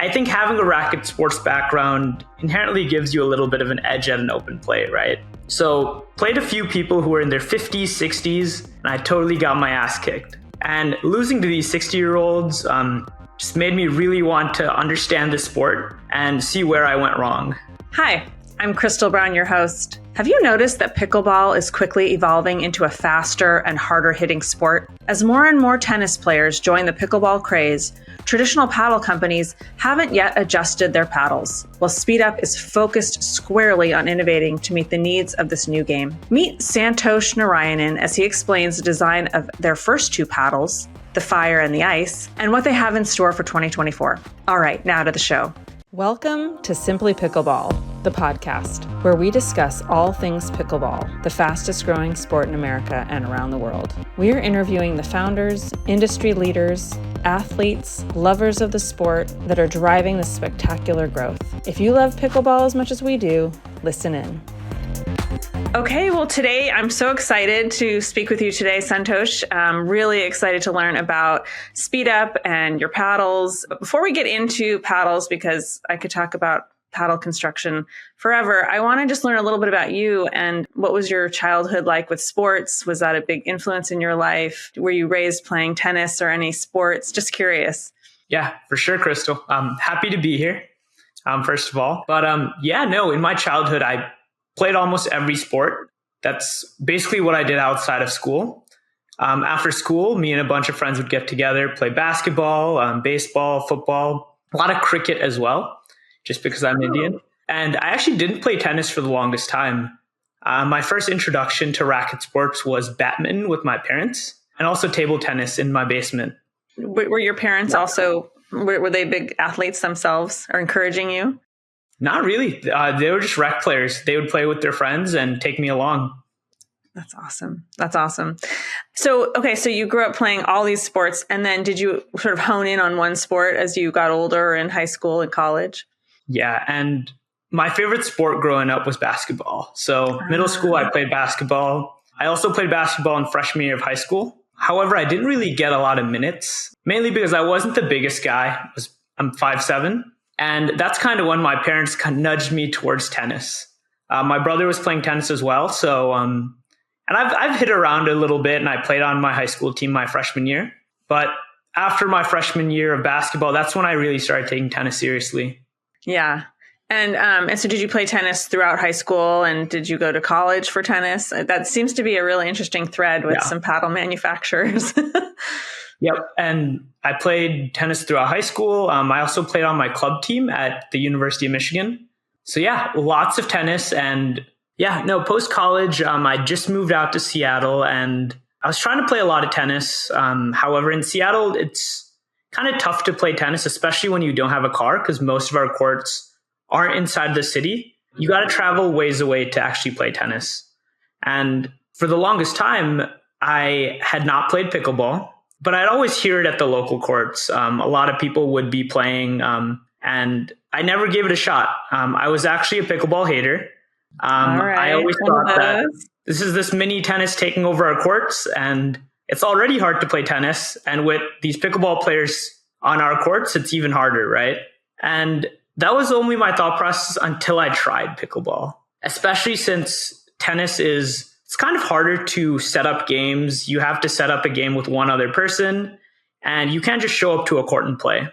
I think having a racket sports background inherently gives you a little bit of an edge at an open play, right? So played a few people who were in their 50s, 60s, and I totally got my ass kicked. And losing to these 60-year-olds just made me really want to understand the sport and see where I went wrong. Hi, I'm Crystal Brown, your host. Have you noticed that pickleball is quickly evolving into a faster and harder hitting sport? As more and more tennis players join the pickleball craze, traditional paddle companies haven't yet adjusted their paddles, while SpeedUp is focused squarely on innovating to meet the needs of this new game. Meet Santhosh Narayanan as he explains the design of their first two paddles, the Fire and the Ice, and what they have in store for 2024. All right, now to the show. Welcome to Simply Pickleball, the podcast, where we discuss all things pickleball, the fastest growing sport in America and around the world. We are interviewing the founders, industry leaders, athletes, lovers of the sport that are driving this spectacular growth. If you love pickleball as much as we do, listen in. Okay, well, today I'm so excited to speak with you today, Santhosh. I'm really excited to learn about SpeedUp and your paddles. But before we get into paddles, because I could talk about paddle construction forever, I want to just learn a little bit about you and what was your childhood like with sports? Was that a big influence in your life? Were you raised playing tennis or any sports? Just curious. Yeah, for sure, Crystal. I'm happy to be here, first of all. But in my childhood, I played almost every sport. That's basically what I did outside of school. After school, me and a bunch of friends would get together, play basketball, baseball, football, a lot of cricket as well, just because I'm Indian. And I actually didn't play tennis for the longest time. My first introduction to racket sports was badminton with my parents and also table tennis in my basement. Were your parents also, were they big athletes themselves or encouraging you? Not really. They were just rec players. They would play with their friends and take me along. That's awesome. That's awesome. So you grew up playing all these sports, and then did you sort of hone in on one sport as you got older in high school and college? Yeah. And my favorite sport growing up was basketball. So middle school, I played basketball. I also played basketball in freshman year of high school. However, I didn't really get a lot of minutes, mainly because I wasn't the biggest guy. I'm 5'7". And that's kind of when my parents kind of nudged me towards tennis. My brother was playing tennis as well. So, and I've hit around a little bit, and I played on my high school team my freshman year. But after my freshman year of basketball, that's when I really started taking tennis seriously. Yeah. And so did you play tennis throughout high school, and did you go to college for tennis? That seems to be a really interesting thread with some paddle manufacturers. Yep. And I played tennis throughout high school. I also played on my club team at the University of Michigan. So yeah, lots of tennis. And post-college, I just moved out to Seattle, and I was trying to play a lot of tennis. However, in Seattle, it's kind of tough to play tennis, especially when you don't have a car, because most of our courts aren't inside the city. You got to travel ways away to actually play tennis. And for the longest time, I had not played pickleball. But I'd always hear it at the local courts. A lot of people would be playing, and I never gave it a shot. I was actually a pickleball hater. I always thought that this is this mini tennis taking over our courts, and it's already hard to play tennis. And with these pickleball players on our courts, it's even harder, right? And that was only my thought process until I tried pickleball, especially since tennis it's kind of harder to set up games. You have to set up a game with one other person, and you can't just show up to a court and play.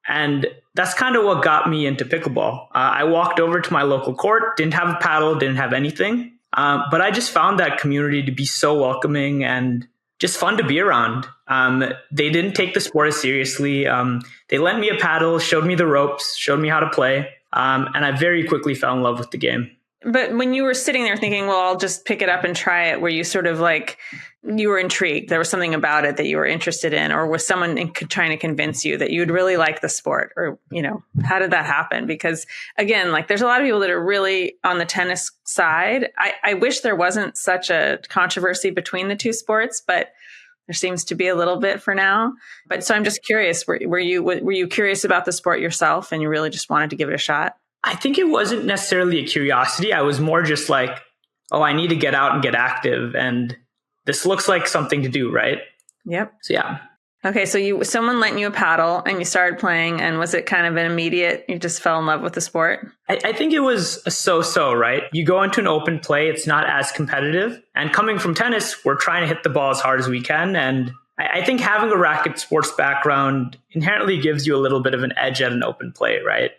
And that's kind of what got me into pickleball. I walked over to my local court, didn't have a paddle, didn't have anything. But I just found that community to be so welcoming and just fun to be around. They didn't take the sport as seriously. They lent me a paddle, showed me the ropes, showed me how to play. And I very quickly fell in love with the game. But when you were sitting there thinking, well, I'll just pick it up and try it, were you sort of like, you were intrigued? There was something about it that you were interested in, or was someone trying to convince you that you'd really like the sport? Or, how did that happen? Because again, like there's a lot of people that are really on the tennis side. I wish there wasn't such a controversy between the two sports, but there seems to be a little bit for now. But so I'm just curious, were you curious about the sport yourself and you really just wanted to give it a shot? I think it wasn't necessarily a curiosity. I was more just like, oh, I need to get out and get active. And this looks like something to do, right? Yep. So yeah. Okay, so someone lent you a paddle and you started playing, and was it kind of an immediate, you just fell in love with the sport? I think it was a so-so, right? You go into an open play, it's not as competitive. And coming from tennis, we're trying to hit the ball as hard as we can. And I think having a racket sports background inherently gives you a little bit of an edge at an open play, right?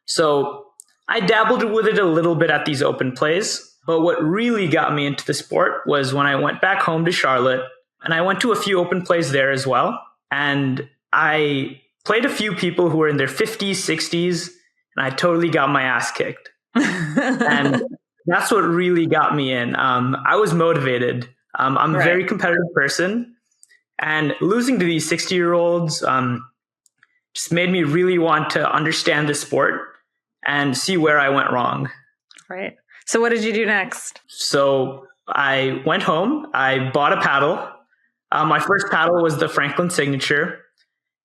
So I dabbled with it a little bit at these open plays. But what really got me into the sport was when I went back home to Charlotte, and I went to a few open plays there as well. And I played a few people who were in their 50s, 60s, and I totally got my ass kicked. And that's what really got me in. I was motivated. I'm a very competitive person. And losing to these 60-year-olds just made me really want to understand the sport and see where I went wrong. Right. So what did you do next? So I went home. I bought a paddle. My first paddle was the Franklin Signature,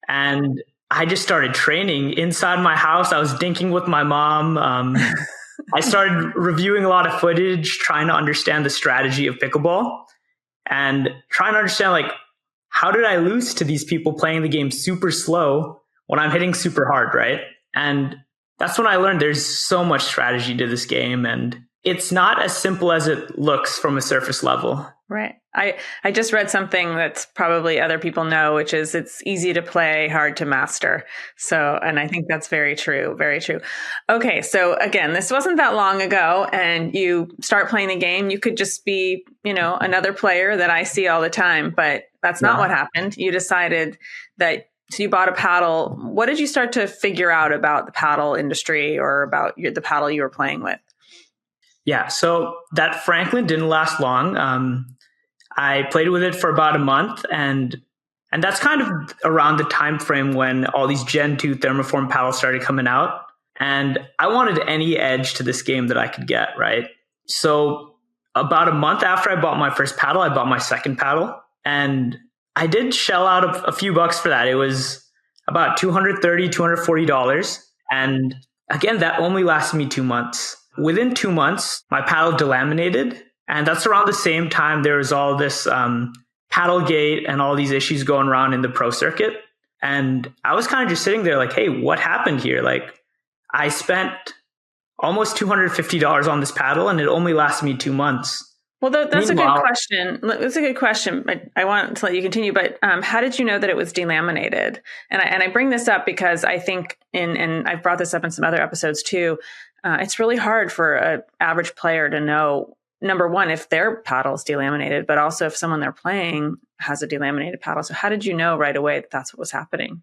and I just started training inside my house. I was dinking with my mom. I started reviewing a lot of footage, trying to understand the strategy of pickleball and trying to understand, like, how did I lose to these people playing the game super slow when I'm hitting super hard, right? And that's when I learned there's so much strategy to this game, and it's not as simple as it looks from a surface level. Right. I just read something that's probably other people know, which is it's easy to play, hard to master. So, and I think that's very true. Very true. Okay. So again, this wasn't that long ago, and you start playing the game. You could just be, another player that I see all the time, but that's not what happened. You decided that, so you bought a paddle. What did you start to figure out about the paddle industry or about the paddle you were playing with? Yeah. So that Franklin didn't last long. I played with it for about a month, and that's kind of around the time frame when all these Gen 2 thermoform paddles started coming out. And I wanted any edge to this game that I could get, right? So about a month after I bought my first paddle, I bought my second paddle, and I did shell out a few bucks for that. It was about $230, $240. And again, that only lasted me 2 months. Within 2 months, my paddle delaminated. And that's around the same time there was all this Paddlegate and all these issues going around in the pro circuit. And I was kind of just sitting there like, hey, what happened here? Like, I spent almost $250 on this paddle, and it only lasted me 2 months. Well, that's a good question. That's a good question. I want to let you continue. But how did you know that it was delaminated? And I bring this up because I think, and I've brought this up in some other episodes too, it's really hard for an average player to know, number one, if their paddle is delaminated, but also if someone they're playing has a delaminated paddle. So how did you know right away that that's what was happening?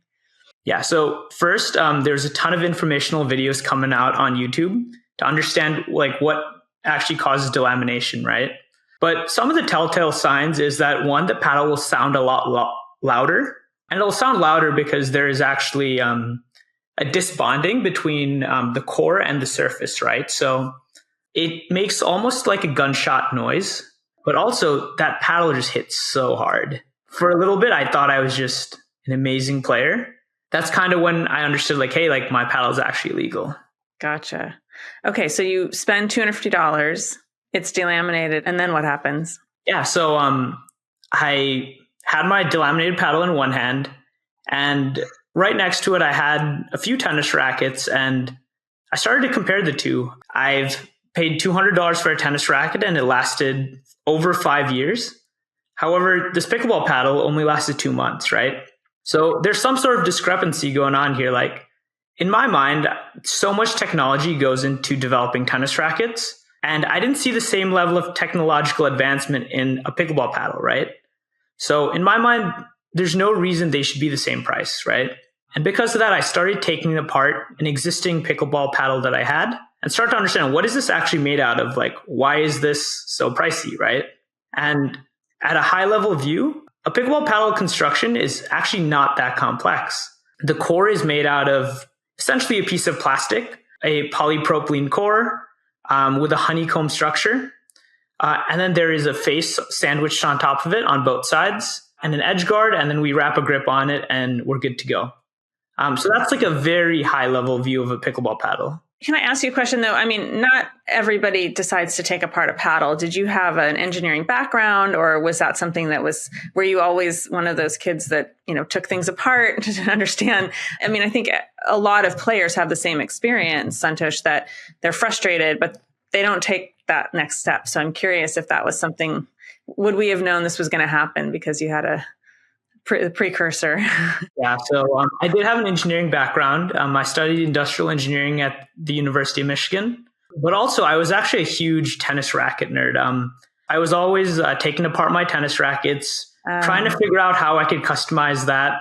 Yeah. So first, there's a ton of informational videos coming out on YouTube to understand like what actually causes delamination, right? But some of the telltale signs is that one, the paddle will sound a lot louder, and it'll sound louder because there is actually a disbonding between the core and the surface, right? So it makes almost like a gunshot noise, but also that paddle just hits so hard. For a little bit, I thought I was just an amazing player. That's kind of when I understood like, hey, like my paddle is actually legal. Gotcha. Okay. So you spend $250, it's delaminated, and then what happens? Yeah. So I had my delaminated paddle in one hand, and right next to it, I had a few tennis rackets, and I started to compare the two. I've paid $200 for a tennis racket, and it lasted over 5 years. However, this pickleball paddle only lasted 2 months, right? So there's some sort of discrepancy going on here. Like, in my mind, so much technology goes into developing tennis rackets, and I didn't see the same level of technological advancement in a pickleball paddle, right? So in my mind, there's no reason they should be the same price, right? And because of that, I started taking apart an existing pickleball paddle that I had and start to understand, what is this actually made out of? Like, why is this so pricey, right? And at a high level view, a pickleball paddle construction is actually not that complex. The core is made out of essentially a piece of plastic, a polypropylene core with a honeycomb structure. And then there is a face sandwiched on top of it on both sides and an edge guard. And then we wrap a grip on it and we're good to go. So that's like a very high level view of a pickleball paddle. Can I ask you a question though? I mean, not everybody decides to take apart a paddle. Did you have an engineering background, or was that something were you always one of those kids that, took things apart to understand? I mean, I think a lot of players have the same experience, Santhosh, that they're frustrated, but they don't take that next step. So I'm curious if that was something, would we have known this was going to happen because you had a precursor? Yeah, so I did have an engineering background. I studied industrial engineering at the University of Michigan, but also I was actually a huge tennis racket nerd. I was always taking apart my tennis rackets, trying to figure out how I could customize that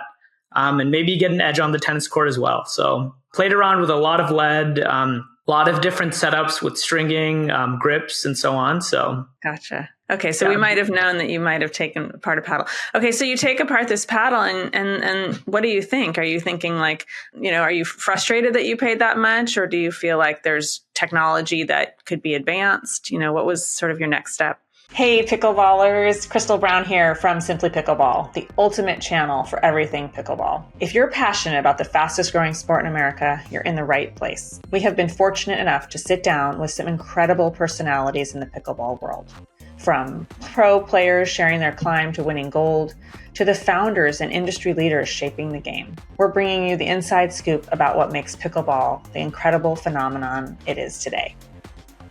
and maybe get an edge on the tennis court as well. So played around with a lot of lead, a lot of different setups with stringing, grips, and so on. So gotcha. Okay, so we might have known that you might have taken apart a paddle. Okay, so you take apart this paddle, and what do you think? Are you thinking like, are you frustrated that you paid that much, or do you feel like there's technology that could be advanced? What was sort of your next step? Hey, pickleballers, Crystal Brown here from Simply Pickleball, the ultimate channel for everything pickleball. If you're passionate about the fastest growing sport in America, you're in the right place. We have been fortunate enough to sit down with some incredible personalities in the pickleball world. From pro players sharing their climb to winning gold, to the founders and industry leaders shaping the game. We're bringing you the inside scoop about what makes pickleball the incredible phenomenon it is today.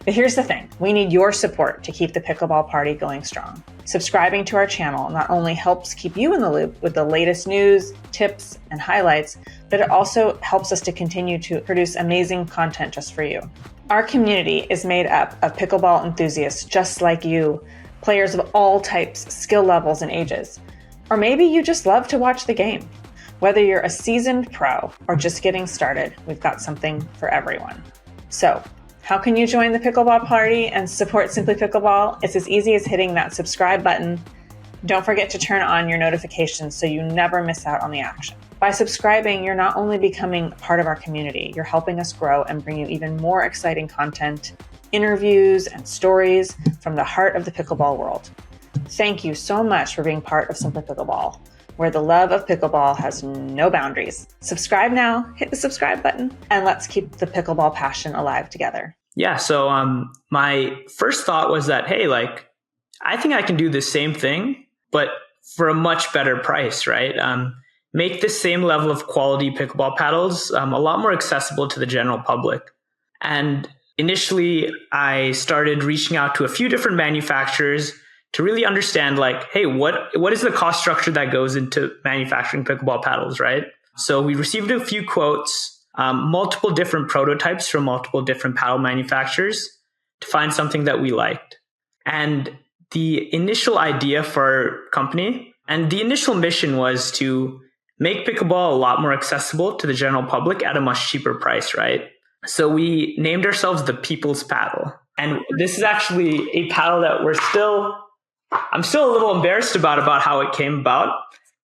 But here's the thing, we need your support to keep the pickleball party going strong. Subscribing to our channel not only helps keep you in the loop with the latest news, tips, and highlights, but it also helps us to continue to produce amazing content just for you. Our community is made up of pickleball enthusiasts just like you, players of all types, skill levels, and ages. Or maybe you just love to watch the game. Whether you're a seasoned pro or just getting started, we've got something for everyone. So, how can you join the pickleball party and support Simply Pickleball? It's as easy as hitting that subscribe button. Don't forget to turn on your notifications so you never miss out on the action. By subscribing, you're not only becoming part of our community, you're helping us grow and bring you even more exciting content, interviews, and stories from the heart of the pickleball world. Thank you so much for being part of Simply Pickleball, where the love of pickleball has no boundaries. Subscribe now, hit the subscribe button, and let's keep the pickleball passion alive together. Yeah, so my first thought was that, hey, I think I can do the same thing, but for a much better price, right? Make the same level of quality pickleball paddles a lot more accessible to the general public. And initially, I started reaching out to a few different manufacturers to really understand, hey, what is the cost structure that goes into manufacturing pickleball paddles, right? So we received a few quotes, multiple different prototypes from multiple different paddle manufacturers to find something that we liked. And the initial idea for our company and the initial mission was to make pickleball a lot more accessible to the general public at a much cheaper price, right? So we named ourselves the People's Paddle. And this is actually a paddle that I'm still a little embarrassed about how it came about,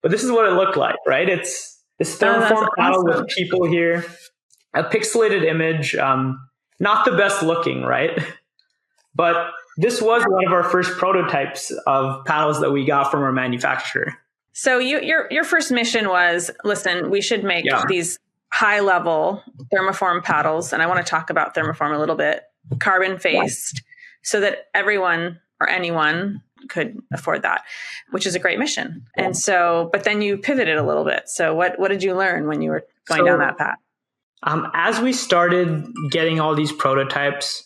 but this is what it looked like, right? It's this thermoform paddle with people here, a pixelated image, not the best looking, right? But this was one of our first prototypes of paddles that we got from our manufacturer. So your first mission was, listen, we should make these high level thermoform paddles. And I want to talk about thermoform a little bit, carbon faced, so that everyone or anyone could afford that, which is a great mission. And so, but then you pivoted a little bit. So what did you learn when you were going down that path? As we started getting all these prototypes,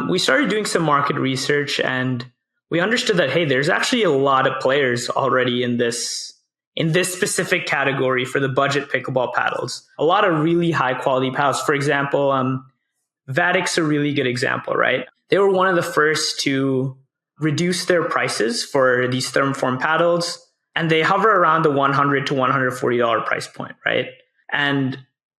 we started doing some market research, and we understood that, hey, there's actually a lot of players already in this specific category for the budget pickleball paddles. A lot of really high quality paddles. For example, Vadic's a really good example, right? They were one of the first to reduce their prices for these thermoform paddles, and they hover around the $100 to $140 price point, right? And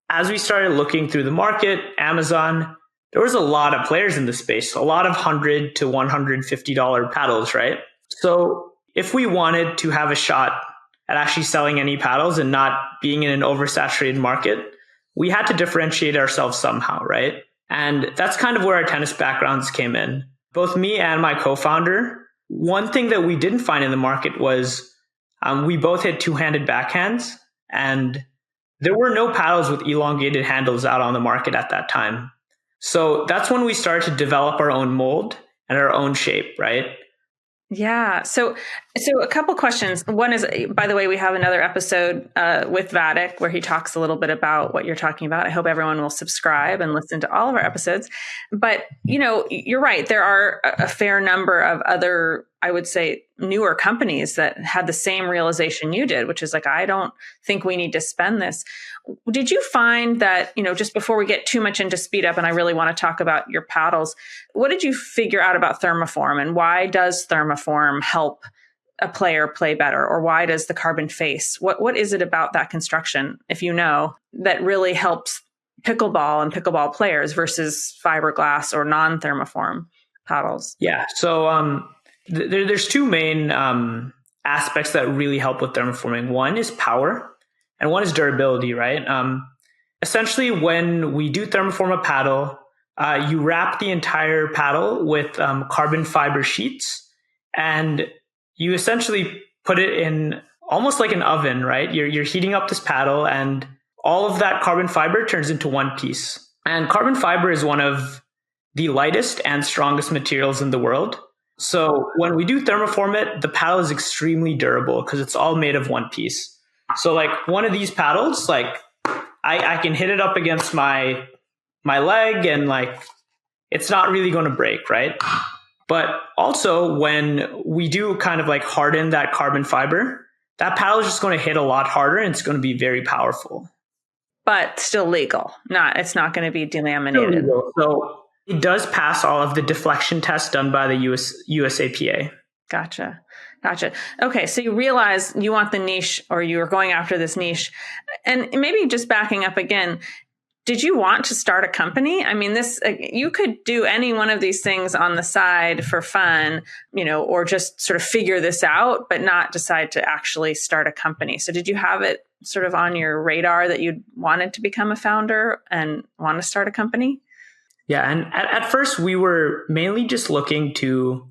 as we started looking through the market, Amazon, there was a lot of players in the space, a lot of $100 to $150 paddles, right? So if we wanted to have a shot at actually selling any paddles and not being in an oversaturated market, we had to differentiate ourselves somehow, right? And that's kind of where our tennis backgrounds came in. Both me and my co-founder, one thing that we didn't find in the market was we both had two-handed backhands, and there were no paddles with elongated handles out on the market at that time. So that's when we started to develop our own mold and our own shape, right? Yeah. So a couple questions. One is, by the way, we have another episode with Vadik where he talks a little bit about what you're talking about. I hope everyone will subscribe and listen to all of our episodes. But, you're right. There are a fair number of other, I would say, newer companies that had the same realization you did, which is like, I don't think we need to spend this. Did you find that, just before we get too much into SpeedUp, and I really want to talk about your paddles, what did you figure out about Thermoform, and why does Thermoform help a player play better? Or why does the carbon face? What is it about that construction, if you know, that really helps pickleball and pickleball players versus fiberglass or non-thermoform paddles? Yeah. So there's two main aspects that really help with thermoforming. One is power and one is durability, right? Essentially, when we do thermoform a paddle, you wrap the entire paddle with carbon fiber sheets, and you essentially put it in almost like an oven, right? You're heating up this paddle, and all of that carbon fiber turns into one piece. And carbon fiber is one of the lightest and strongest materials in the world. So when we do thermoform it, the paddle is extremely durable because it's all made of one piece. So like one of these paddles, like I can hit it up against my leg and like it's not really going to break, right? But also when we do kind of like harden that carbon fiber, that paddle is just going to hit a lot harder and it's going to be very powerful. But still legal. It's not going to be delaminated. So it does pass all of the deflection tests done by the USAPA. Gotcha. Okay. So you realize you want the niche, or you were going after this niche. And maybe just backing up again, did you want to start a company? I mean, you could do any one of these things on the side for fun, or just sort of figure this out, but not decide to actually start a company. So did you have it sort of on your radar that you wanted to become a founder and want to start a company? Yeah. And at first we were mainly just looking to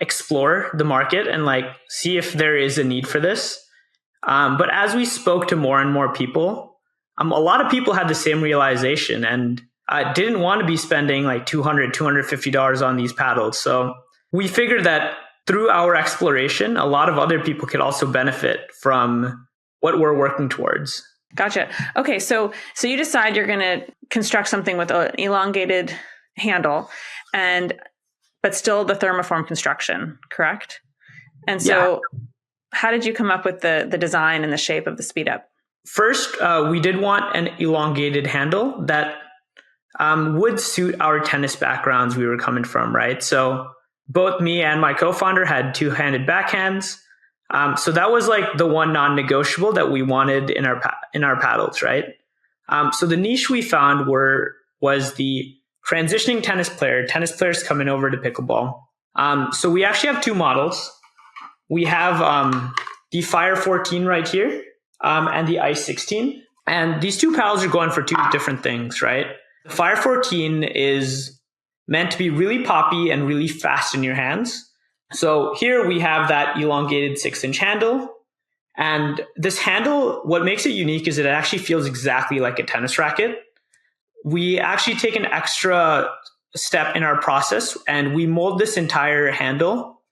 explore the market and like see if there is a need for this. But as we spoke to more and more people, a lot of people had the same realization and didn't want to be spending like $200, $250 on these paddles. So we figured that through our exploration, a lot of other people could also benefit from what we're working towards. Gotcha. Okay. So you decide you're going to construct something with an elongated handle but still the thermoform construction, correct? And so How did you come up with the design and the shape of the SpeedUp? First, we did want an elongated handle that would suit our tennis backgrounds we were coming from, right? So both me and my co-founder had two-handed backhands. So that was like the one non-negotiable that we wanted in our paddles, right? So the niche we found was the transitioning tennis players coming over to pickleball. So we actually have two models. We have the Fire 14 right here and the Ice 16. And these two paddles are going for two different things, right? The Fire 14 is meant to be really poppy and really fast in your hands. So here we have that elongated 6-inch handle. And this handle, what makes it unique is that it actually feels exactly like a tennis racket. We actually take an extra step in our process and we mold this entire handle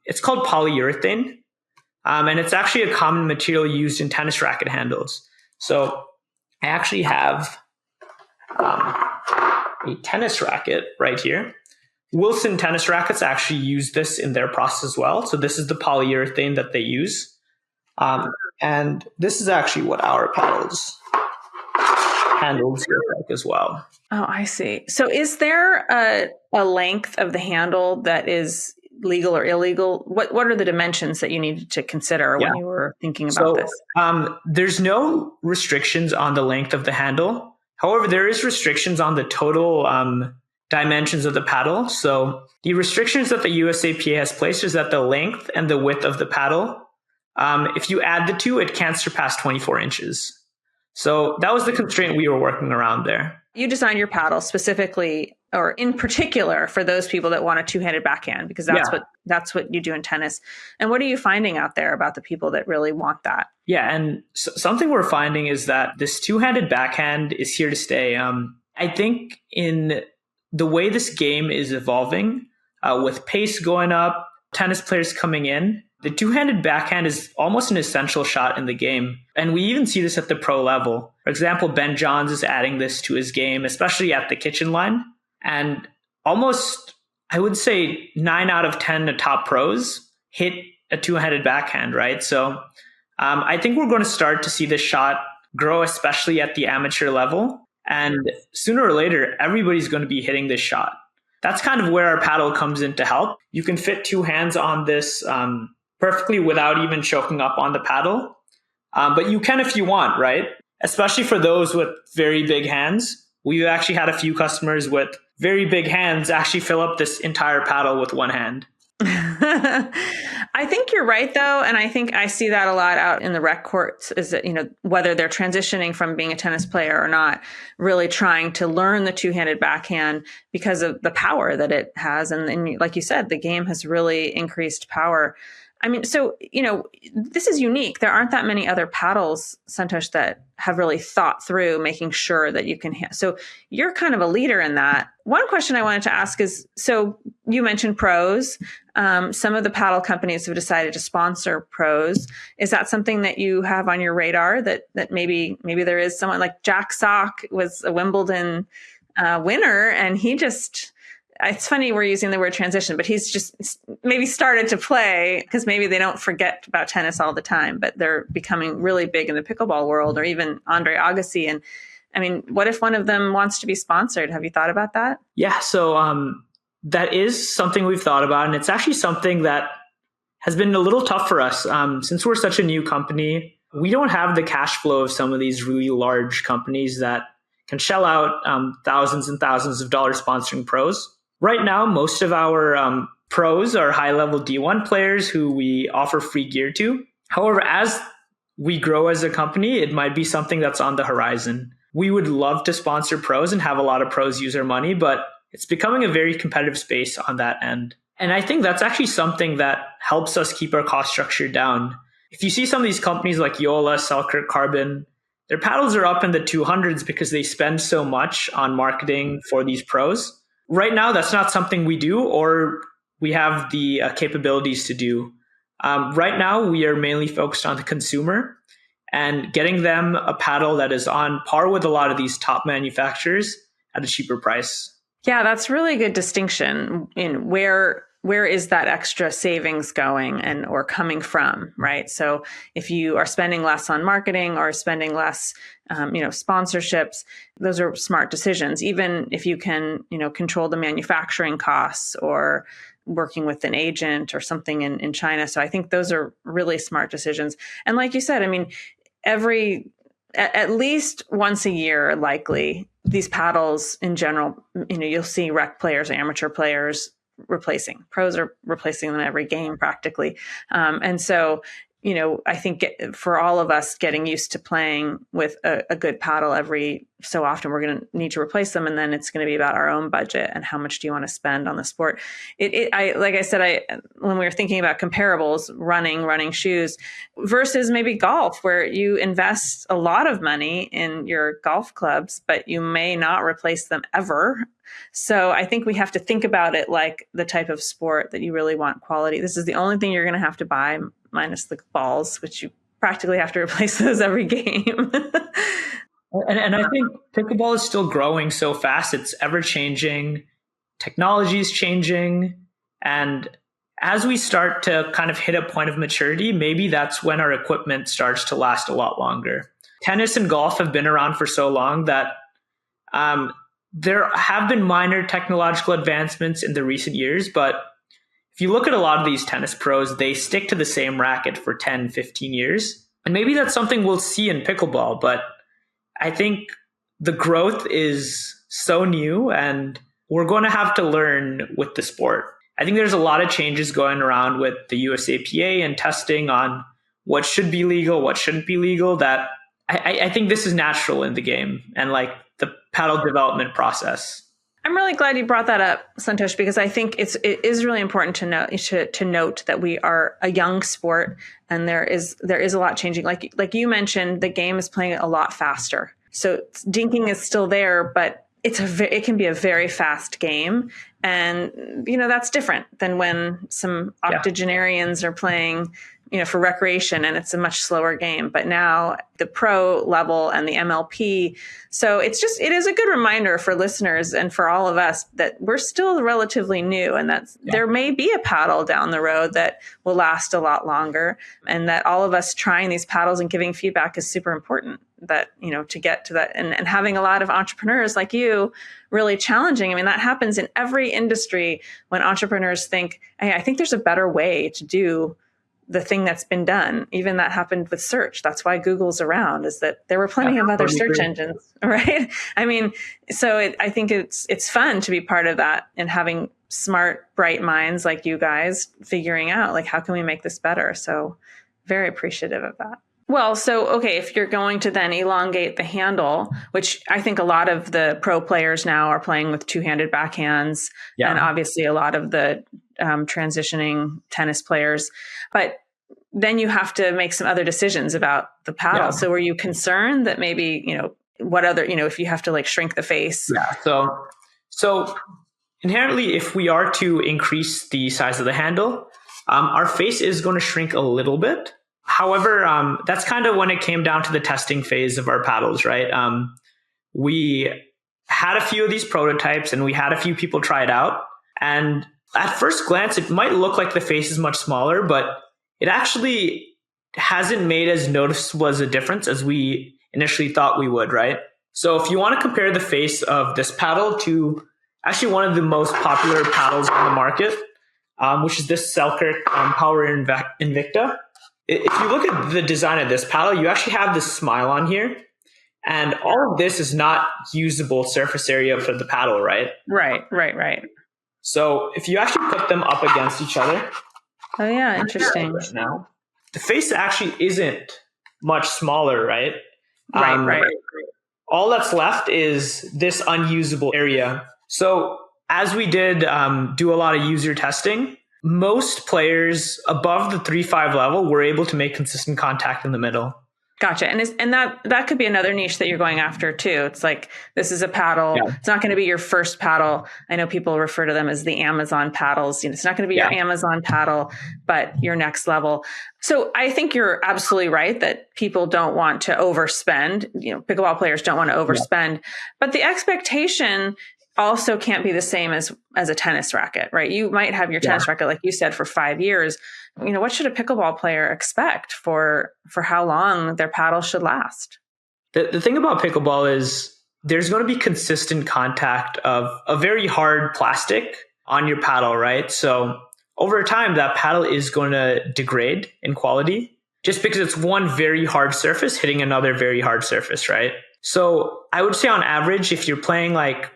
it's called polyurethane. And it's actually a common material used in tennis racket handles. So I actually have a tennis racket right here. Wilson tennis rackets actually use this in their process as well. So this is the polyurethane that they use. And this is actually what our paddles handles look like as well. Oh, I see. So is there a length of the handle that is legal or illegal? What are the dimensions that you needed to consider when you were thinking about this? There's no restrictions on the length of the handle. However, there is restrictions on the total dimensions of the paddle. So the restrictions that the USAPA has placed is that the length and the width of the paddle, if you add the two, it can't surpass 24 inches. So that was the constraint we were working around there. You designed your paddle specifically, or in particular, for those people that want a two-handed backhand, because that's what you do in tennis. And what are you finding out there about the people that really want that? Yeah, and something we're finding is that this two-handed backhand is here to stay. And I think in the way this game is evolving, with pace going up, tennis players coming in, the two-handed backhand is almost an essential shot in the game. And we even see this at the pro level. For example, Ben Johns is adding this to his game, especially at the kitchen line. And almost, I would say 9 out of 10 top pros hit a two-handed backhand, right? So I think we're going to start to see this shot grow, especially at the amateur level. And sooner or later, everybody's going to be hitting this shot. That's kind of where our paddle comes in to help. You can fit two hands on this perfectly without even choking up on the paddle. But you can if you want, right? Especially for those with very big hands. We've actually had a few customers with very big hands actually fill up this entire paddle with one hand. I think you're right, though. And I think I see that a lot out in the rec courts is that, whether they're transitioning from being a tennis player or not, really trying to learn the two-handed backhand because of the power that it has. And like you said, the game has really increased power. I mean, so, this is unique. There aren't that many other paddles, Santhosh, that have really thought through making sure that you can. So you're kind of a leader in that. One question I wanted to ask is, so you mentioned pros. Some of the paddle companies have decided to sponsor pros. Is that something that you have on your radar that maybe there is someone like Jack Sock was a Wimbledon winner and he just... It's funny we're using the word transition, but he's just maybe started to play because maybe they don't forget about tennis all the time, but they're becoming really big in the pickleball world, or even Andre Agassi. And I mean, what if one of them wants to be sponsored? Have you thought about that? Yeah, so that is something we've thought about. And it's actually something that has been a little tough for us. Since we're such a new company, we don't have the cash flow of some of these really large companies that can shell out thousands and thousands of dollars sponsoring pros. Right now, most of our pros are high-level D1 players who we offer free gear to. However, as we grow as a company, it might be something that's on the horizon. We would love to sponsor pros and have a lot of pros use our money, but it's becoming a very competitive space on that end. And I think that's actually something that helps us keep our cost structure down. If you see some of these companies like Yola, Selkirk, Carbon, their paddles are up in the 200s because they spend so much on marketing for these pros. Right now, that's not something we do or we have the capabilities to do. Right now, we are mainly focused on the consumer and getting them a paddle that is on par with a lot of these top manufacturers at a cheaper price. Yeah, that's really good distinction in where is that extra savings going and or coming from, right? So if you are spending less on marketing or spending less, sponsorships, those are smart decisions. Even if you can, control the manufacturing costs or working with an agent or something in China. So I think those are really smart decisions. And like you said, I mean, at least once a year, likely these paddles in general, you'll see rec players, amateur players replacing. Pros are replacing them every game practically. And so, I think for all of us getting used to playing with a good paddle every so often, we're going to need to replace them. And then it's going to be about our own budget and how much do you want to spend on the sport. Like I said, when we were thinking about comparables, running shoes versus maybe golf, where you invest a lot of money in your golf clubs, but you may not replace them ever. So I think we have to think about it like the type of sport that you really want quality. This is the only thing you're going to have to buy, minus the balls, which you practically have to replace those every game. And I think pickleball is still growing so fast. It's ever changing. Technology is changing. And as we start to kind of hit a point of maturity, maybe that's when our equipment starts to last a lot longer. Tennis and golf have been around for so long that there have been minor technological advancements in the recent years. But if you look at a lot of these tennis pros, they stick to the same racket for 10, 15 years. And maybe that's something we'll see in pickleball, but I think the growth is so new and we're going to have to learn with the sport. I think there's a lot of changes going around with the USAPA and testing on what should be legal, what shouldn't be legal, that I think this is natural in the game and like the paddle development process. I'm really glad you brought that up, Santhosh, because I think it is really important to note that we are a young sport and there is a lot changing. Like you mentioned, the game is playing a lot faster. So dinking is still there, but it can be a very fast game. And, that's different than when some octogenarians are playing, for recreation, and it's a much slower game. But now the pro level and the MLP. So it is a good reminder for listeners and for all of us that we're still relatively new, and that there may be a paddle down the road that will last a lot longer, and that all of us trying these paddles and giving feedback is super important. That, to get to that, and having a lot of entrepreneurs like you really challenging. I mean, that happens in every industry when entrepreneurs think, hey, I think there's a better way to do the thing that's been done. Even that happened with search. That's why Google's around, is that there were plenty of other search engines, right? I mean, so I think it's fun to be part of that, and having smart, bright minds like you guys figuring out, like, how can we make this better? So very appreciative of that. Well, so, okay, if you're going to then elongate the handle, which I think a lot of the pro players now are playing with two-handed backhands, and obviously a lot of the transitioning tennis players, but then you have to make some other decisions about the paddle. Yeah. So were you concerned that maybe, what other, if you have to like shrink the face? Yeah. So inherently, if we are to increase the size of the handle, our face is going to shrink a little bit. However, that's kind of when it came down to the testing phase of our paddles, right? We had a few of these prototypes and we had a few people try it out. And at first glance, it might look like the face is much smaller, but it actually hasn't made as noticeable as a difference as we initially thought we would, right? So if you want to compare the face of this paddle to actually one of the most popular paddles on the market, which is this Selkirk Power Invicta. If you look at the design of this paddle, you actually have this smile on here. And all of this is not usable surface area for the paddle, right? Right. So if you actually put them up against each other. Oh, yeah. Interesting. Now, the face actually isn't much smaller, right? Right. All that's left is this unusable area. So as we did do a lot of user testing, most players above the 3.5 level were able to make consistent contact in the middle. Gotcha. And that could be another niche that you're going after too. It's like, this is a paddle. Yeah. It's not going to be your first paddle. I know people refer to them as the Amazon paddles. It's not going to be your Amazon paddle, but your next level. So I think you're absolutely right that people don't want to overspend. Pickleball players don't want to overspend, but the expectation also can't be the same as a tennis racket, right? You might have your tennis racket, like you said, for 5 years. What should a pickleball player expect for how long their paddle should last? The thing about pickleball is there's going to be consistent contact of a very hard plastic on your paddle, right? So over time, that paddle is going to degrade in quality just because it's one very hard surface hitting another very hard surface, right? So I would say on average, if you're playing like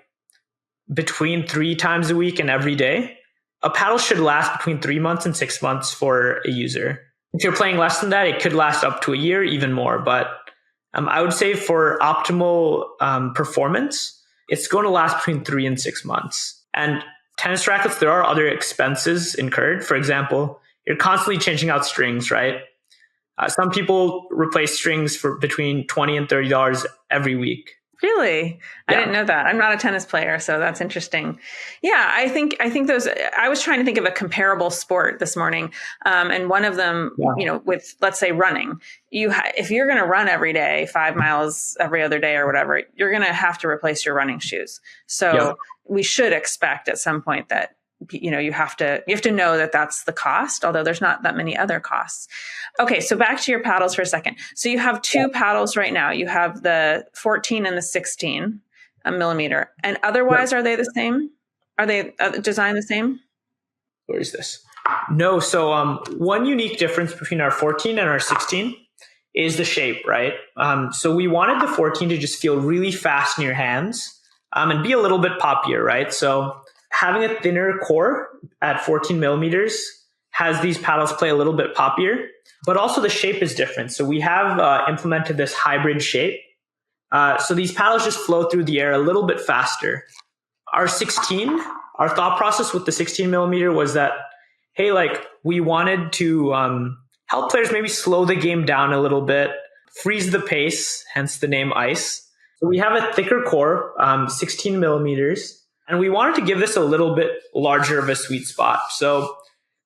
between 3 times a week and every day, a paddle should last between 3 months and 6 months for a user. If you're playing less than that, it could last up to a year, even more. But I would say for optimal performance, it's going to last between 3 and 6 months. And tennis rackets, there are other expenses incurred. For example, you're constantly changing out strings, right? Some people replace strings for between $20 and $30 every week. Really? I didn't know that. I'm not a tennis player, so that's interesting. Yeah, I think those, I was trying to think of a comparable sport this morning. And one of them, with, let's say, running, if you're going to run every day, 5 miles every other day or whatever, you're going to have to replace your running shoes. So we should expect at some point that, you have to know that that's the cost, although there's not that many other costs. Okay. So back to your paddles for a second. So you have two paddles right now. You have the 14 and the 16 millimeter, and otherwise, are they the same? Are they designed the same? Where is this? No. So, one unique difference between our 14 and our 16 is the shape, right? So we wanted the 14 to just feel really fast in your hands, and be a little bit poppier, right? So having a thinner core at 14 millimeters has these paddles play a little bit poppier, but also the shape is different. So we have implemented this hybrid shape. So these paddles just flow through the air a little bit faster. Our thought process with the 16 millimeter was that, hey, we wanted to help players maybe slow the game down a little bit, freeze the pace, hence the name ice. So we have a thicker core, 16 millimeters, and we wanted to give this a little bit larger of a sweet spot. So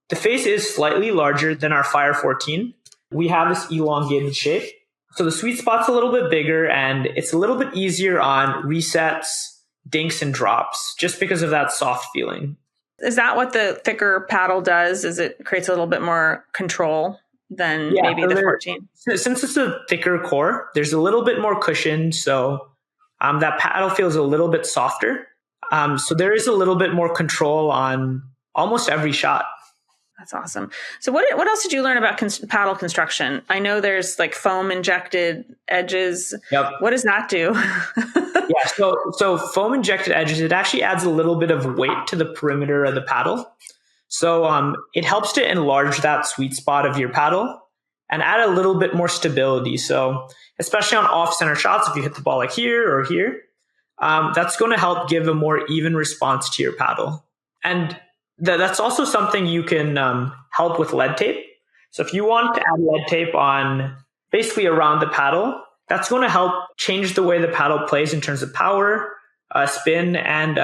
the face is slightly larger than our Fire 14. We have this elongated shape. So the sweet spot's a little bit bigger and it's a little bit easier on resets, dinks, and drops just because of that soft feeling. Is that what the thicker paddle does? Is it creates a little bit more control than maybe the 14? Since it's a thicker core, there's a little bit more cushion. So that paddle feels a little bit softer. So there is a little bit more control on almost every shot. That's awesome. So what else did you learn about paddle construction? I know there's like foam injected edges. Yep. What does that do? Yeah. So foam injected edges, it actually adds a little bit of weight to the perimeter of the paddle. So it helps to enlarge that sweet spot of your paddle and add a little bit more stability. So especially on off-center shots, if you hit the ball like here or here, that's going to help give a more even response to your paddle. And that's also something you can help with lead tape. So if you want to add lead tape on basically around the paddle, that's going to help change the way the paddle plays in terms of power, spin, and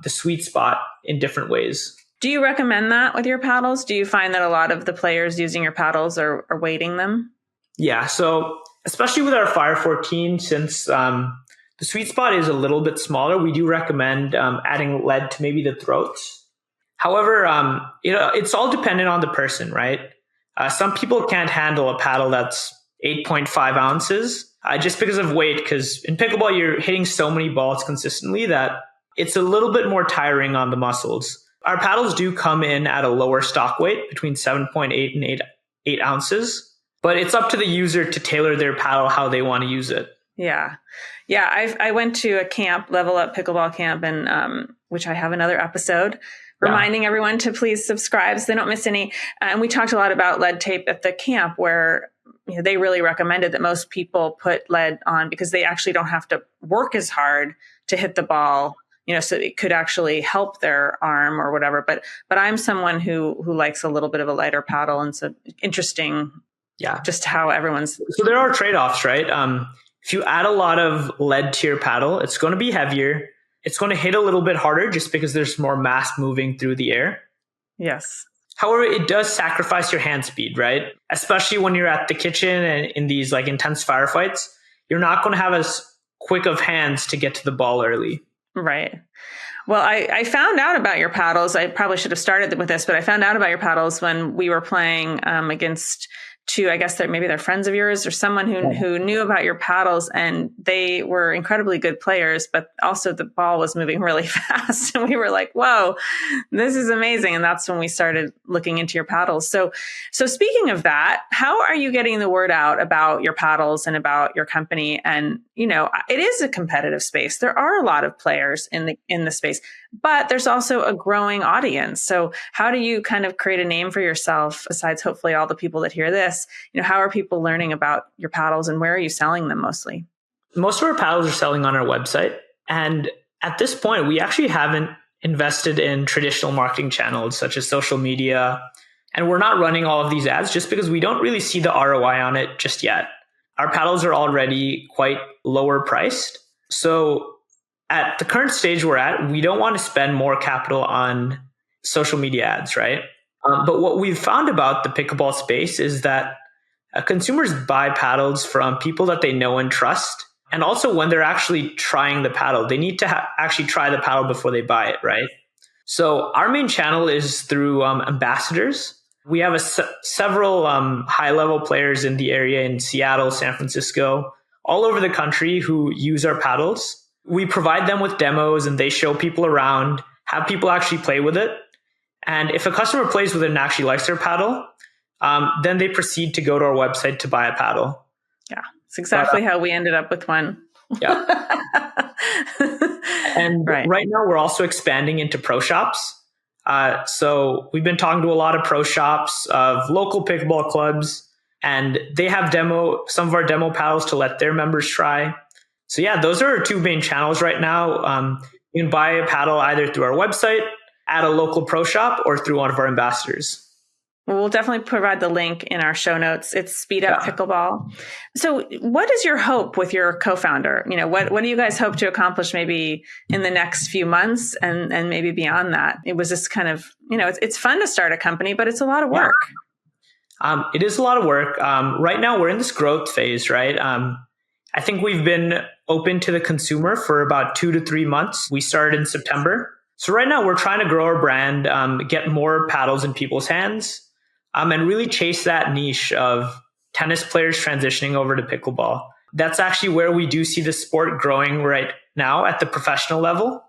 the sweet spot in different ways. Do you recommend that with your paddles? Do you find that a lot of the players using your paddles are weighting them? Yeah. So especially with our Fire 14, since the sweet spot is a little bit smaller, we do recommend adding lead to maybe the throats. However, it's all dependent on the person, right? Some people can't handle a paddle that's 8.5 ounces just because of weight, because in pickleball, you're hitting so many balls consistently that it's a little bit more tiring on the muscles. Our paddles do come in at a lower stock weight, between 7.8 and 8 ounces, but it's up to the user to tailor their paddle how they want to use it. Yeah. I went to a camp, Level Up Pickleball Camp, and which I have another episode. Reminding everyone to please subscribe so they don't miss any. And we talked a lot about lead tape at the camp, where they really recommended that most people put lead on because they actually don't have to work as hard to hit the ball, so it could actually help their arm or whatever. But I'm someone who likes a little bit of a lighter paddle, and so interesting, just how everyone's. So there are trade-offs, right? If you add a lot of lead to your paddle, it's going to be heavier. It's going to hit a little bit harder just because there's more mass moving through the air. Yes. However, it does sacrifice your hand speed, right? Especially when you're at the kitchen and in these like intense firefights, you're not going to have as quick of hands to get to the ball early. Right. Well, I found out about your paddles. I probably should have started with this, but I found out about your paddles when we were playing against two, I guess maybe they're friends of yours or someone who knew about your paddles, and they were incredibly good players, but also the ball was moving really fast. And we were like, whoa, this is amazing. And that's when we started looking into your paddles. So speaking of that, how are you getting the word out about your paddles and about your company? And, it is a competitive space. There are a lot of players in the space, but there's also a growing audience. So how do you kind of create a name for yourself besides hopefully all the people that hear this? How are people learning about your paddles, and where are you selling them mostly? Most of our paddles are selling on our website. And at this point, we actually haven't invested in traditional marketing channels such as social media. And we're not running all of these ads just because we don't really see the ROI on it just yet. Our paddles are already quite lower priced. So at the current stage we're at, we don't want to spend more capital on social media ads, right? But what we've found about the pickleball space is that consumers buy paddles from people that they know and trust. And also when they're actually trying the paddle, they need to actually try the paddle before they buy it, right? So our main channel is through ambassadors. We have several high-level players in the area in Seattle, San Francisco, all over the country who use our paddles. We provide them with demos and they show people around, have people actually play with it. And if a customer plays with it and actually likes their paddle, then they proceed to go to our website to buy a paddle. Yeah, it's exactly how we ended up with one. Yeah. And right now we're also expanding into pro shops. So we've been talking to a lot of pro shops of local pickleball clubs, and they have some of our demo paddles to let their members try. So yeah, those are our two main channels right now. You can buy a paddle either through our website, at a local pro shop, or through one of our ambassadors. Well, we'll definitely provide the link in our show notes. It's SpeedUp Pickleball. So what is your hope with your co-founder? What do you guys hope to accomplish maybe in the next few months and maybe beyond that? It was this kind of, it's fun to start a company, but it's a lot of work. It is a lot of work. Right now we're in this growth phase, right? I think we've been open to the consumer for about 2 to 3 months. We started in September. So right now we're trying to grow our brand, get more paddles in people's hands, and really chase that niche of tennis players transitioning over to pickleball. That's actually where we do see the sport growing right now at the professional level.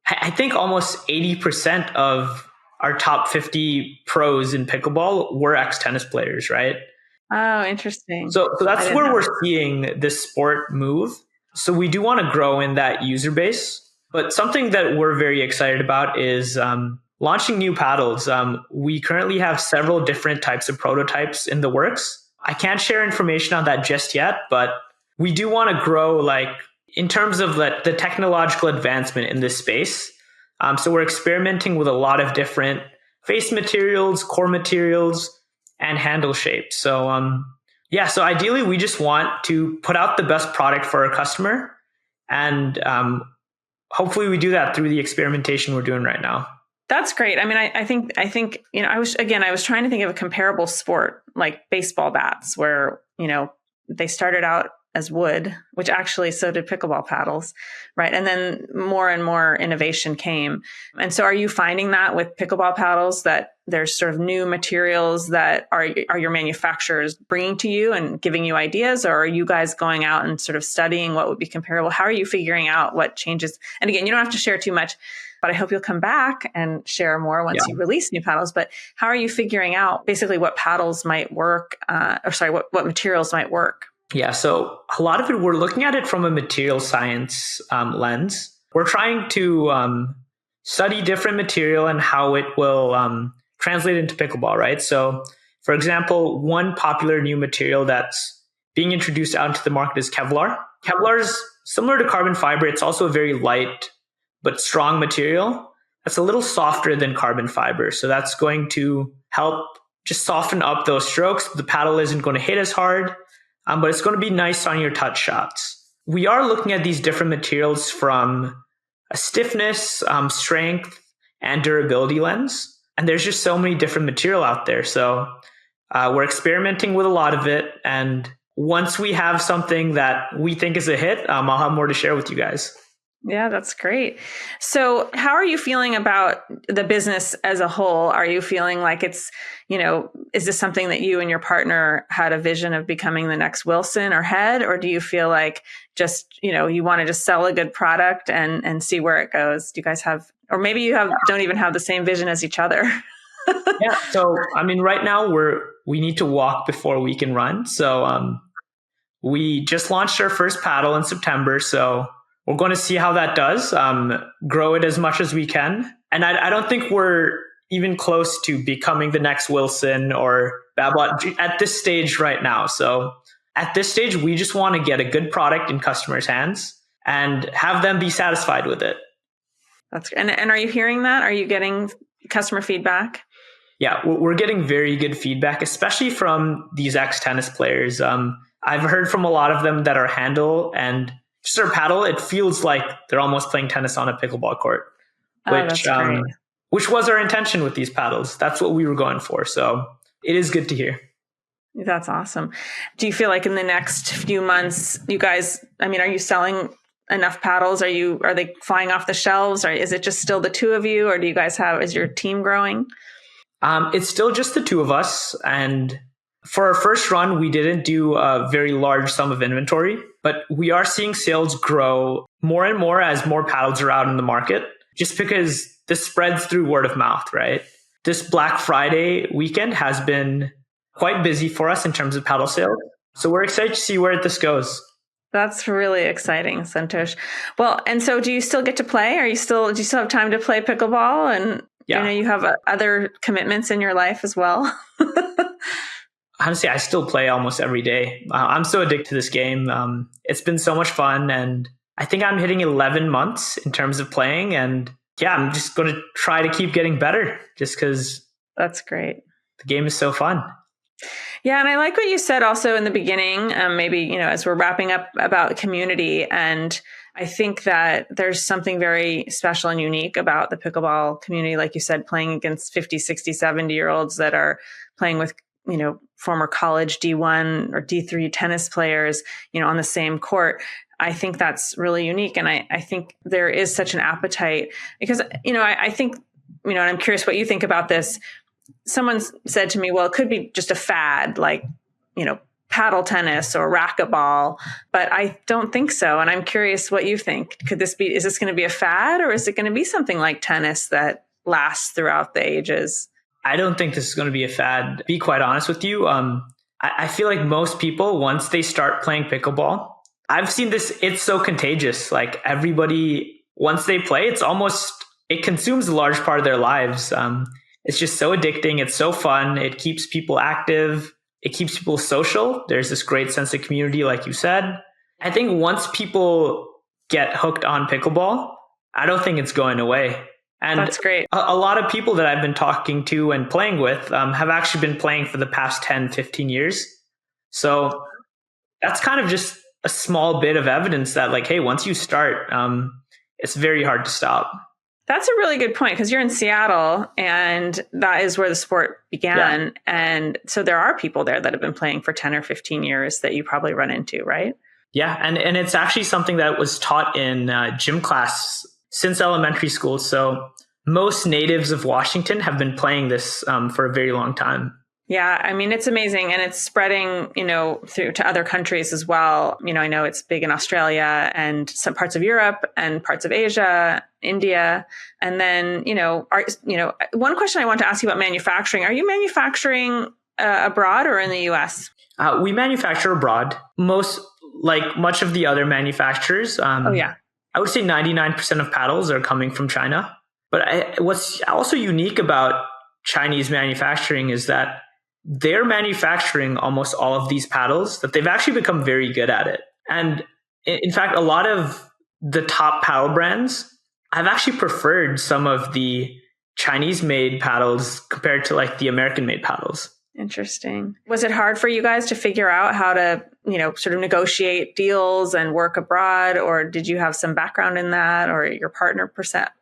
I think almost 80% of our top 50 pros in pickleball were ex-tennis players, right? Oh, interesting. So that's where we're seeing this sport move. So we do want to grow in that user base. But something that we're very excited about is launching new paddles. We currently have several different types of prototypes in the works. I can't share information on that just yet, but we do want to grow in terms of the technological advancement in this space. So we're experimenting with a lot of different face materials, core materials, and handle shapes. So so ideally we just want to put out the best product for our customer, and hopefully we do that through the experimentation we're doing right now. That's great. I mean, I think, I was trying to think of a comparable sport like baseball bats where, they started out as wood, which actually so did pickleball paddles, right? And then more and more innovation came. And so are you finding that with pickleball paddles that there's sort of new materials that are your manufacturers bringing to you and giving you ideas, or are you guys going out and sort of studying what would be comparable? How are you figuring out what changes? And again, you don't have to share too much, but I hope you'll come back and share more once you release new paddles. But how are you figuring out basically what paddles might work, what materials might work? Yeah, so a lot of it, we're looking at it from a material science lens. We're trying to study different material and how it will translate into pickleball, right? So, for example, one popular new material that's being introduced out into the market is Kevlar. Kevlar is similar to carbon fiber. It's also a very light but strong material. That's a little softer than carbon fiber. So that's going to help just soften up those strokes. The paddle isn't going to hit as hard, but it's going to be nice on your touch shots. We are looking at these different materials from a stiffness, strength, and durability lens. And there's just so many different material out there. So we're experimenting with a lot of it. And once we have something that we think is a hit, I'll have more to share with you guys. Yeah, that's great. So how are you feeling about the business as a whole? Are you feeling like it's, is this something that you and your partner had a vision of becoming the next Wilson or Head? Or do you feel like just, you want to just sell a good product and see where it goes? Do you guys have, or maybe you don't even have the same vision as each other? Yeah. So, right now we need to walk before we can run. So we just launched our first paddle in September. So we're going to see how that does, grow it as much as we can. And I don't think we're even close to becoming the next Wilson or Babolat at this stage right now. So at this stage, we just want to get a good product in customers' hands and have them be satisfied with it. And are you hearing that? Are you getting customer feedback? Yeah, we're getting very good feedback, especially from these ex-tennis players. I've heard from a lot of them that our handle and just our paddle, it feels like they're almost playing tennis on a pickleball court, which was our intention with these paddles. That's what we were going for. So it is good to hear. That's awesome. Do you feel like in the next few months, you guys, are you selling enough paddles? Are they flying off the shelves? Or is it just still the two of you? Or do you guys is your team growing? It's still just the two of us. And for our first run, we didn't do a very large sum of inventory, but we are seeing sales grow more and more as more paddles are out in the market, just because this spreads through word of mouth, right? This Black Friday weekend has been quite busy for us in terms of paddle sales. So we're excited to see where this goes. That's really exciting, Santhosh. Well, and so do you still get to play? Do you still have time to play pickleball? And you have other commitments in your life as well? Honestly, I still play almost every day. I'm so addicted to this game. It's been so much fun. And I think I'm hitting 11 months in terms of playing. And I'm just going to try to keep getting better just because that's great. the game is so fun. Yeah. And I like what you said also in the beginning, maybe, as we're wrapping up about community. And I think that there's something very special and unique about the pickleball community. Like you said, playing against 50, 60, 70-year-olds that are playing with, former college D1 or D3 tennis players, on the same court. I think that's really unique. And I think there is such an appetite because, I think, and I'm curious what you think about this. Someone said to me, well, it could be just a fad, like, paddle tennis or racquetball, but I don't think so. And I'm curious what you think. Is this going to be a fad, or is it going to be something like tennis that lasts throughout the ages? I don't think this is going to be a fad. To be quite honest with you, I feel like most people, once they start playing pickleball, I've seen this, it's so contagious. Like everybody, once they play, it consumes a large part of their lives. It's just so addicting. It's so fun. It keeps people active. It keeps people social. There's this great sense of community, like you said. I think once people get hooked on pickleball, I don't think it's going away. And that's great. A lot of people that I've been talking to and playing with have actually been playing for the past 10, 15 years. So that's kind of just a small bit of evidence that, like, hey, once you start, it's very hard to stop. That's a really good point, because you're in Seattle and that is where the sport began. Yeah. And so there are people there that have been playing for 10 or 15 years that you probably run into, right? Yeah. And it's actually something that was taught in gym class since elementary school. So most natives of Washington have been playing this for a very long time. Yeah, I mean, it's amazing. And it's spreading, through to other countries as well. I know it's big in Australia and some parts of Europe and parts of Asia, India. And then, one question I want to ask you about manufacturing. Are you manufacturing abroad or in the US? We manufacture abroad. Much of the other manufacturers. I would say 99% of paddles are coming from China. But what's also unique about Chinese manufacturing is that they're manufacturing almost all of these paddles, that they've actually become very good at it. And in fact, a lot of the top paddle brands, I've actually preferred some of the Chinese made paddles compared to like the American made paddles. Interesting. Was it hard for you guys to figure out how to, sort of negotiate deals and work abroad? Or did you have some background in that, or your partner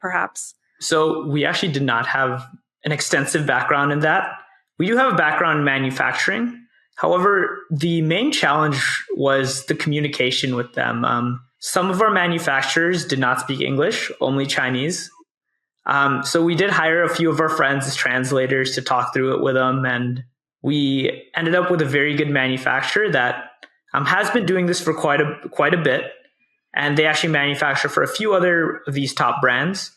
perhaps? So we actually did not have an extensive background in that. We do have a background in manufacturing. However, the main challenge was the communication with them. Some of our manufacturers did not speak English, only Chinese. So we did hire a few of our friends as translators to talk through it with them. And we ended up with a very good manufacturer that has been doing this for quite a bit. And they actually manufacture for a few other of these top brands.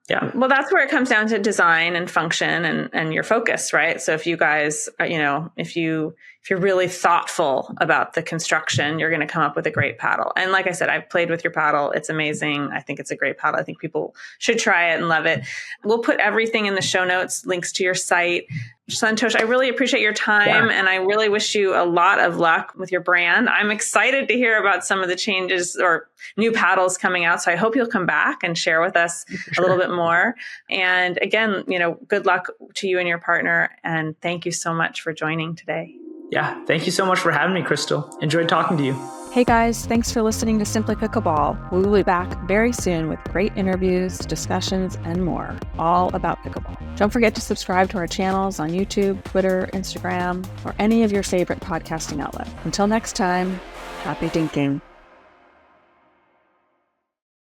Yeah. Well, that's where it comes down to design and function and your focus, right? So if you guys, if you're really thoughtful about the construction, you're going to come up with a great paddle. And like I said, I've played with your paddle. It's amazing. I think it's a great paddle. I think people should try it and love it. We'll put everything in the show notes, links to your site. Santhosh, I really appreciate your time, and I really wish you a lot of luck with your brand. I'm excited to hear about some of the changes or new paddles coming out. So I hope you'll come back and share with us a little bit more. And again, good luck to you and your partner. And thank you so much for joining today. Yeah, thank you so much for having me, Crystal. Enjoyed talking to you. Hey guys, thanks for listening to Simply Pickleball. We will be back very soon with great interviews, discussions, and more, all about pickleball. Don't forget to subscribe to our channels on YouTube, Twitter, Instagram, or any of your favorite podcasting outlets. Until next time, happy dinking.